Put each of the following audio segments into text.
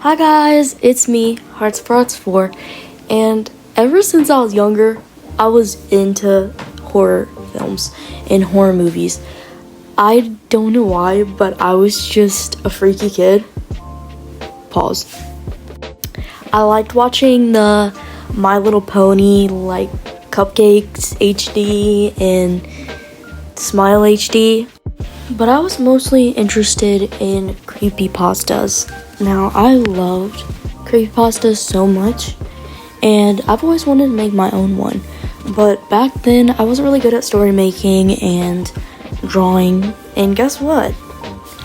Hi guys, it's me, Hearts4, and ever since I was younger, I was into horror films and horror movies. I don't know why, but I was just a freaky kid. Pause. I liked watching the My Little Pony, like Cupcakes HD and Smile HD, but I was mostly interested in creepypastas. Now, I loved creepypastas so much, and I've always wanted to make my own one. But back then, I wasn't really good at story making and drawing, and guess what?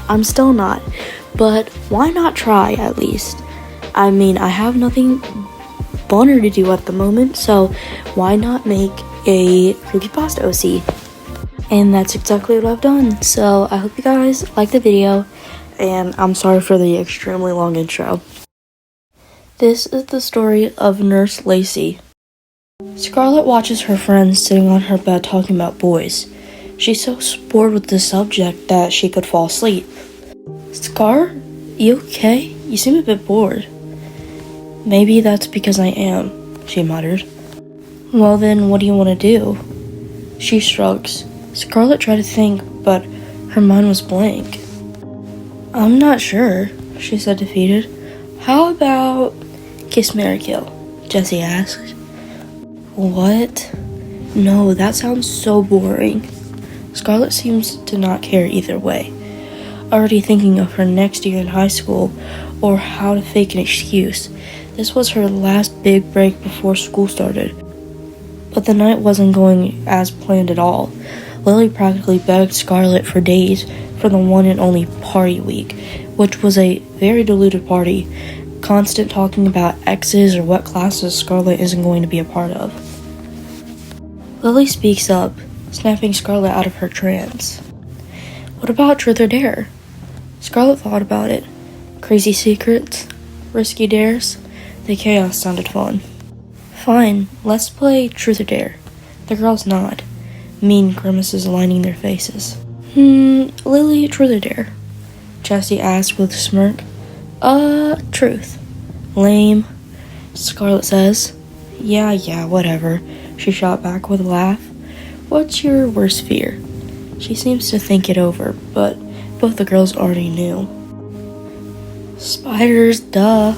I'm still not. But why not try, at least? I mean, I have nothing funner to do at the moment, so why not make a creepypasta OC? And that's exactly what I've done. So I hope you guys like the video, and I'm sorry for the extremely long intro. This is the story of Nurse Lacey. Scarlett watches her friends sitting on her bed talking about boys. She's so bored with the subject that she could fall asleep. Scar, you okay? You seem a bit bored. Maybe that's because I am, she muttered. Well then, what do you want to do? She shrugs. Scarlett tried to think, but her mind was blank. I'm not sure, she said, defeated. How about kiss, marry, kill? Jessie asked. What? No, that sounds so boring. Scarlett seems to not care either way, already thinking of her next year in high school or how to fake an excuse. This was her last big break before school started. But the night wasn't going as planned at all. Lily practically begged Scarlett for days for the one and only party week, which was a very diluted party. Constant talking about exes or what classes Scarlett isn't going to be a part of. Lily speaks up, snapping Scarlett out of her trance. What about truth or dare? Scarlett thought about it. Crazy secrets? Risky dares? The chaos sounded fun. Fine, let's play truth or dare. The girls nod, mean grimaces lining their faces. Lily, truth or dare? Jessie asked with a smirk. Truth. Lame, Scarlett says. Yeah, whatever, she shot back with a laugh. What's your worst fear? She seems to think it over, but both the girls already knew. Spiders, duh.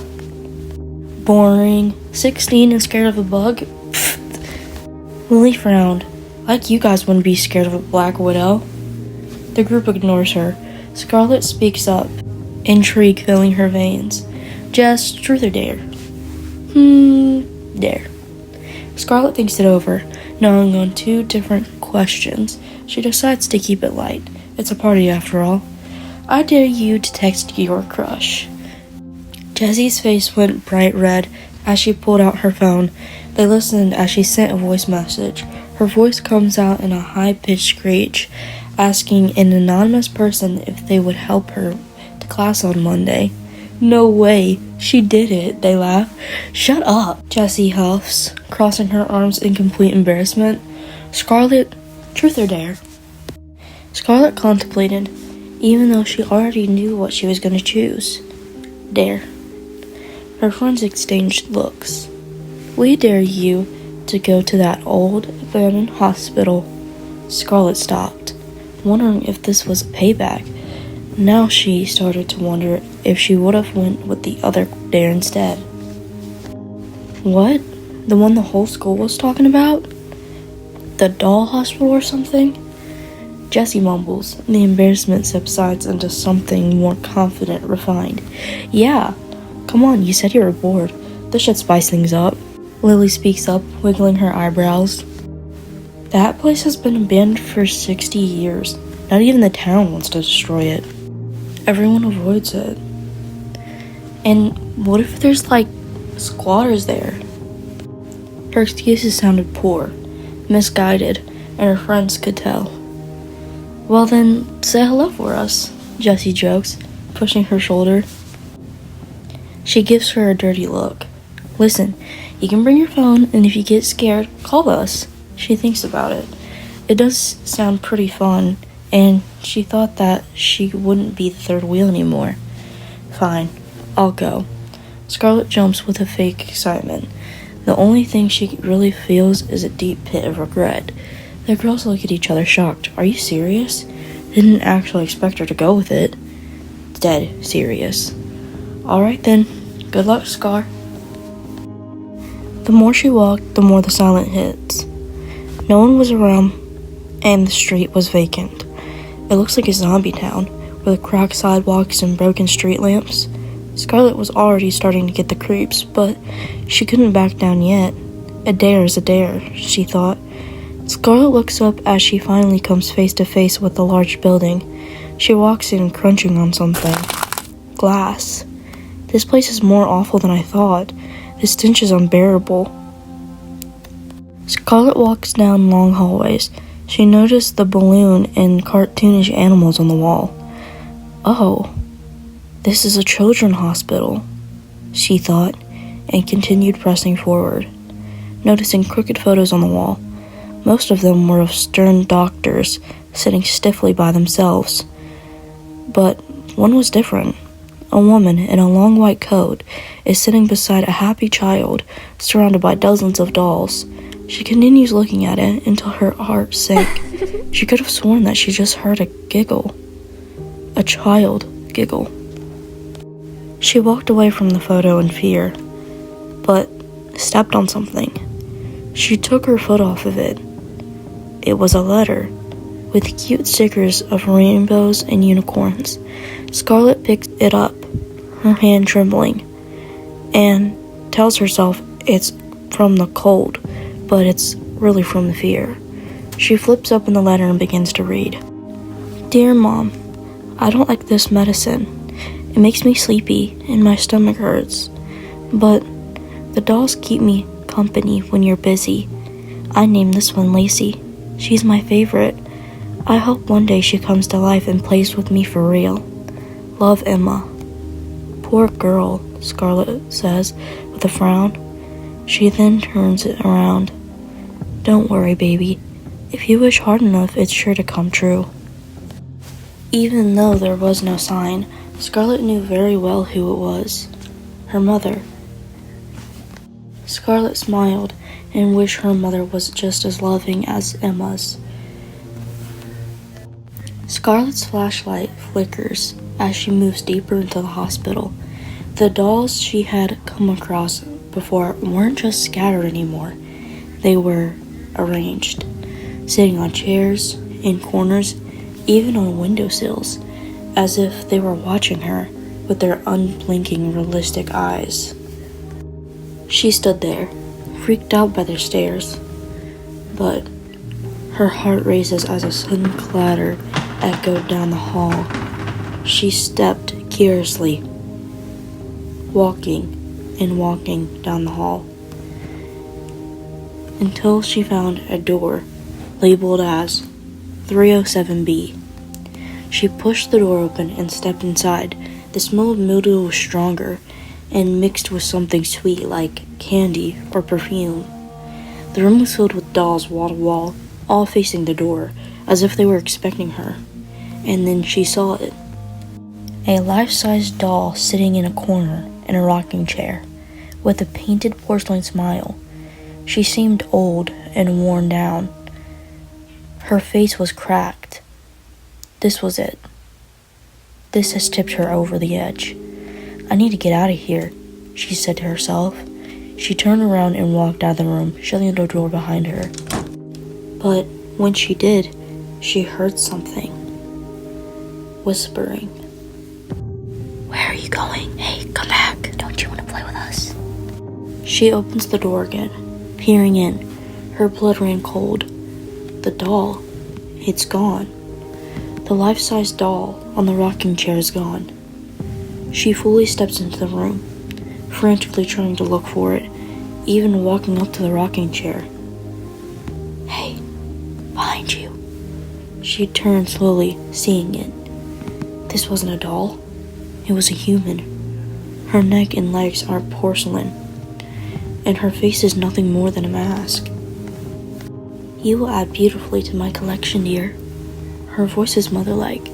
Boring. 16 and scared of a bug? Pfft. Lily frowned. Like you guys wouldn't be scared of a black widow. The group ignores her. Scarlett speaks up, intrigue filling her veins. Just truth or dare? Dare. Scarlett thinks it over, knowing on two different questions. She decides to keep it light. It's a party after all. I dare you to text your crush. Jessie's face went bright red as she pulled out her phone. They listened as she sent a voice message. Her voice comes out in a high-pitched screech, asking an anonymous person if they would help her to class on Monday. No way, she did it, they laugh. Shut up, Jessie huffs, crossing her arms in complete embarrassment. Scarlett, truth or dare? Scarlett contemplated, even though she already knew what she was going to choose. Dare. Her friends exchanged looks. We dare you to go to that old abandoned hospital. Scarlett stopped, wondering if this was a payback. Now she started to wonder if she would have went with the other dare instead. What? The one the whole school was talking about? The doll hospital or something? Jessie mumbles. The embarrassment subsides into something more confident, refined. Yeah. Come on, you said you were bored. This should spice things up. Lily speaks up, wiggling her eyebrows. That place has been abandoned for 60 years. Not even the town wants to destroy it. Everyone avoids it. And what if there's, squatters there? Her excuses sounded poor, misguided, and her friends could tell. Well then, say hello for us, Jessie jokes, pushing her shoulder. She gives her a dirty look. Listen, you can bring your phone, and if you get scared, call us. She thinks about it. It does sound pretty fun, and she thought that she wouldn't be the third wheel anymore. Fine, I'll go. Scarlet jumps with a fake excitement. The only thing she really feels is a deep pit of regret. The girls look at each other shocked. Are you serious? Didn't actually expect her to go with it. Dead serious. Alright then. Good luck, Scar. The more she walked, the more the silence hits. No one was around, and the street was vacant. It looks like a zombie town, with cracked sidewalks and broken street lamps. Scarlet was already starting to get the creeps, but she couldn't back down yet. A dare is a dare, she thought. Scarlet looks up as she finally comes face to face with the large building. She walks in, crunching on something. Glass. This place is more awful than I thought. The stench is unbearable. Scarlet walks down long hallways. She noticed the balloon and cartoonish animals on the wall. Oh, this is a children's hospital, she thought, and continued pressing forward, noticing crooked photos on the wall. Most of them were of stern doctors sitting stiffly by themselves. But one was different. A woman in a long white coat is sitting beside a happy child, surrounded by dozens of dolls. She continues looking at it until her heart sank. She could have sworn that she just heard a giggle. A child giggle. She walked away from the photo in fear, but stepped on something. She took her foot off of it. It was a letter, with cute stickers of rainbows and unicorns. Scarlet picked it up, her hand trembling, and tells herself it's from the cold, but it's really from the fear. She flips open the letter and begins to read. Dear Mom, I don't like this medicine. It makes me sleepy and my stomach hurts. But the dolls keep me company when you're busy. I named this one Lacey. She's my favorite. I hope one day she comes to life and plays with me for real. Love, Emma. Poor girl, Scarlet says with a frown. She then turns it around. Don't worry, baby. If you wish hard enough, it's sure to come true. Even though there was no sign, Scarlet knew very well who it was. Her mother. Scarlet smiled and wished her mother was just as loving as Emma's. Scarlet's flashlight flickers as she moves deeper into the hospital. The dolls she had come across before weren't just scattered anymore. They were arranged, sitting on chairs, in corners, even on windowsills, as if they were watching her with their unblinking, realistic eyes. She stood there, freaked out by their stares, but her heart races as a sudden clatter echoed down the hall. She stepped curiously, walking and walking down the hall, until she found a door labeled as 307B. She pushed the door open and stepped inside. The smell of mildew was stronger and mixed with something sweet like candy or perfume. The room was filled with dolls wall to wall, all facing the door, as if they were expecting her. And then she saw it. A life-size doll sitting in a corner in a rocking chair, with a painted porcelain smile. She seemed old and worn down. Her face was cracked. This was it. This has tipped her over the edge. I need to get out of here, she said to herself. She turned around and walked out of the room, shutting the door behind her. But when she did, she heard something. Whispering. Where are you going? Hey, come back. Don't you want to play with us? She opens the door again, peering in. Her blood ran cold. The doll. It's gone. The life-size doll on the rocking chair is gone. She fully steps into the room, frantically trying to look for it, even walking up to the rocking chair. Hey, behind you. She turned slowly, seeing it. This wasn't a doll. It was a human. Her neck and legs are porcelain, and her face is nothing more than a mask. You will add beautifully to my collection, dear. Her voice is mother-like.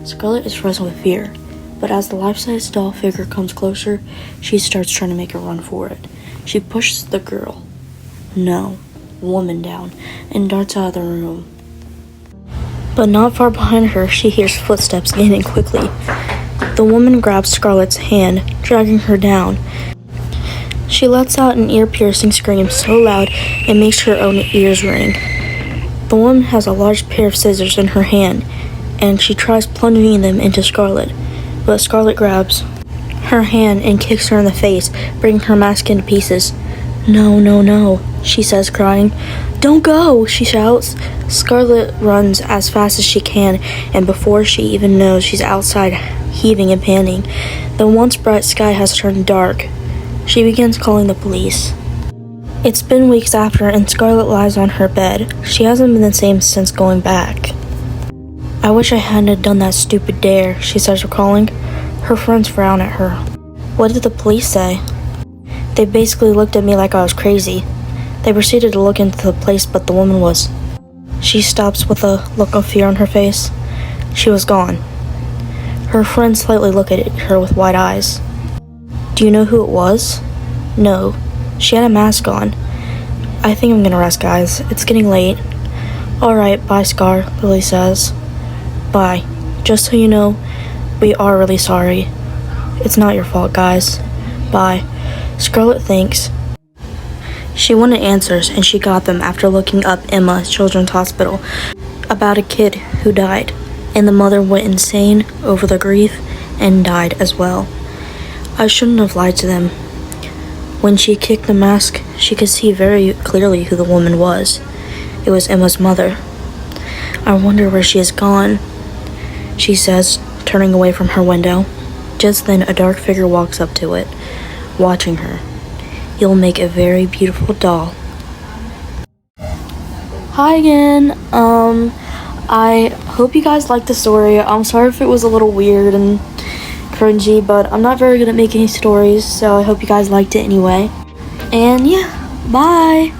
Scarlet is frozen with fear, But as the life-size doll figure comes closer, she starts trying to make a run for it. She pushes the girl, no, woman down, and darts out of the room. But not far behind her, she hears footsteps gaining quickly. The woman grabs Scarlett's hand, dragging her down. She lets out an ear-piercing scream so loud it makes her own ears ring. The woman has a large pair of scissors in her hand, and she tries plunging them into Scarlett, but Scarlett grabs her hand and kicks her in the face, breaking her mask into pieces. "No, no, no," she says, crying. "Don't go," she shouts. Scarlett runs as fast as she can, and before she even knows, she's outside, heaving and panting. The once bright sky has turned dark. She begins calling the police. It's been weeks after, and Scarlett lies on her bed. She hasn't been the same since going back. "I wish I hadn't done that stupid dare," she starts recalling. Her friends frown at her. "What did the police say?" "They basically looked at me like I was crazy. They proceeded to look into the place, but the woman was..." She stops with a look of fear on her face. She was gone. Her friends slightly look at her with wide eyes. "Do you know who it was?" "No. She had a mask on." "I think I'm gonna rest, guys. It's getting late." "Alright, bye, Scar," Lily says. "Bye. Just so you know, we are really sorry. It's not your fault, guys. Bye." Scarlett thanks. She wanted answers, and she got them after looking up Emma Children's Hospital about a kid who died, and the mother went insane over the grief and died as well. I shouldn't have lied to them. When she kicked the mask, she could see very clearly who the woman was. It was Emma's mother. "I wonder where she has gone," she says, turning away from her window. Just then, a dark figure walks up to it, watching her. "You'll make a very beautiful doll." Hi again. I hope you guys liked the story. I'm sorry if it was a little weird and cringy, but I'm not very good at making stories, so I hope you guys liked it anyway. And yeah, bye!